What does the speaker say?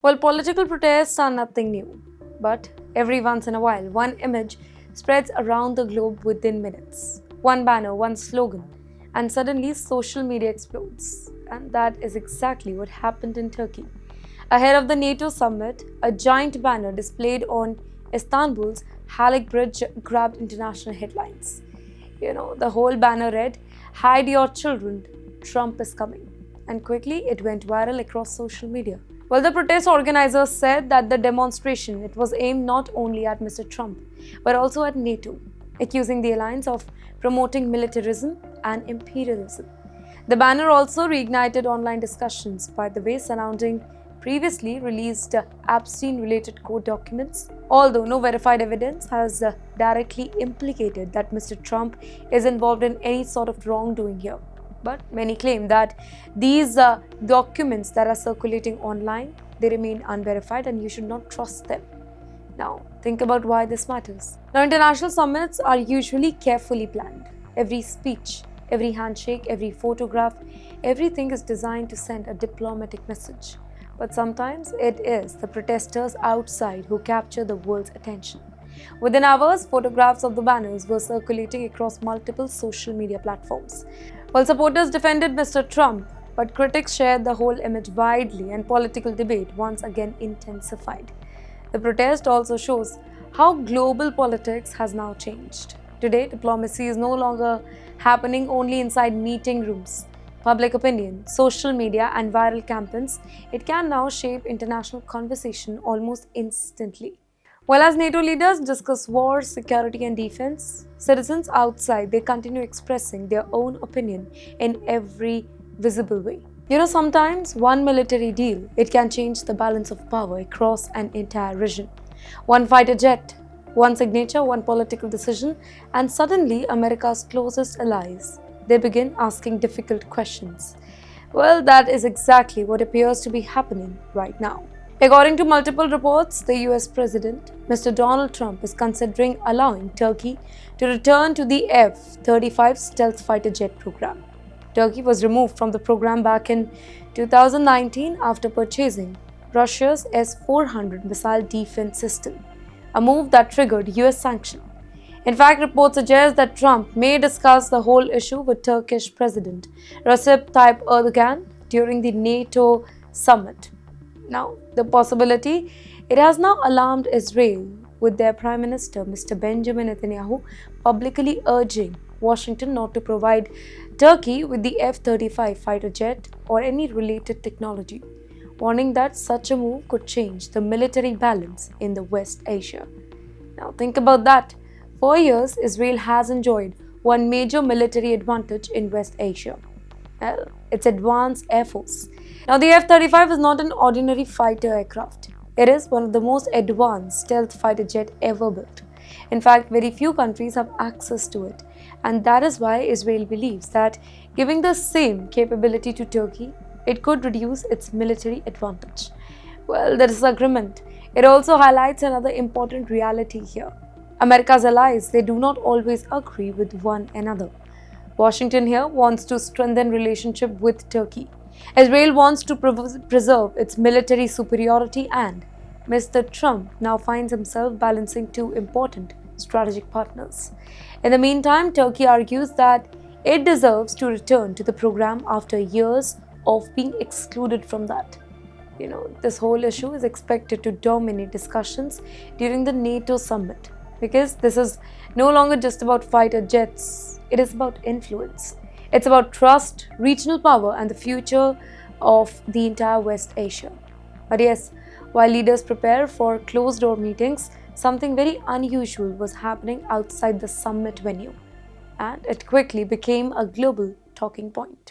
Well, political protests are nothing new, but every once in a while, one image spreads around the globe within minutes. One banner, one slogan, and suddenly social media explodes. And that is exactly what happened in Turkey. Ahead of the NATO summit, a giant banner displayed on Istanbul's Halak Bridge grabbed international headlines. The whole banner read, "Hide your children, Trump is coming." And quickly it went viral across social media. Well, the protest organizers said that the demonstration it was aimed not only at Mr. Trump but also at NATO, accusing the alliance of promoting militarism and imperialism. The banner also reignited online discussions, by the way, surrounding previously released Epstein-related court documents, although no verified evidence has directly implicated that Mr. Trump is involved in any sort of wrongdoing here. But many claim that these documents that are circulating online, they remain unverified and you should not trust them. Now, think about why this matters. Now, international summits are usually carefully planned. Every speech, every handshake, every photograph, everything is designed to send a diplomatic message. But sometimes it is the protesters outside who capture the world's attention. Within hours, photographs of the banners were circulating across multiple social media platforms. While supporters defended Mr. Trump, but critics shared the whole image widely and political debate once again intensified. The protest also shows how global politics has now changed. Today, diplomacy is no longer happening only inside meeting rooms. Public opinion, social media, and viral campaigns, it can now shape international conversation almost instantly. While as NATO leaders discuss war, security, and defense, citizens outside they continue expressing their own opinion in every visible way. Sometimes one military deal it can change the balance of power across an entire region. One fighter jet, one signature, one political decision, and suddenly America's closest allies they begin asking difficult questions. Well, that is exactly what appears to be happening right now. According to multiple reports, the US President, Mr. Donald Trump, is considering allowing Turkey to return to the F-35 stealth fighter jet program. Turkey was removed from the program back in 2019 after purchasing Russia's S-400 missile defense system, a move that triggered US sanctions. In fact, reports suggest that Trump may discuss the whole issue with Turkish President Recep Tayyip Erdogan during the NATO summit. Now, the possibility it has now alarmed Israel, with their Prime Minister Mr. Benjamin Netanyahu publicly urging Washington not to provide Turkey with the F-35 fighter jet or any related technology, warning that such a move could change the military balance in the West Asia. Now, think about that. For years, Israel has enjoyed one major military advantage in West Asia. Well, its advanced air force. Now, the F-35 is not an ordinary fighter aircraft. It is one of the most advanced stealth fighter jet ever built. In fact, very few countries have access to it. And that is why Israel believes that giving the same capability to Turkey, it could reduce its military advantage. Well, the disagreement, it also highlights another important reality here. America's allies, they do not always agree with one another. Washington here wants to strengthen relationship with Turkey. Israel wants to preserve its military superiority, and Mr. Trump now finds himself balancing two important strategic partners. In the meantime, Turkey argues that it deserves to return to the program after years of being excluded from that. This whole issue is expected to dominate discussions during the NATO summit, because this is no longer just about fighter jets, it is about influence. It's about trust, regional power, and the future of the entire West Asia. But yes, while leaders prepare for closed-door meetings, something very unusual was happening outside the summit venue, and it quickly became a global talking point.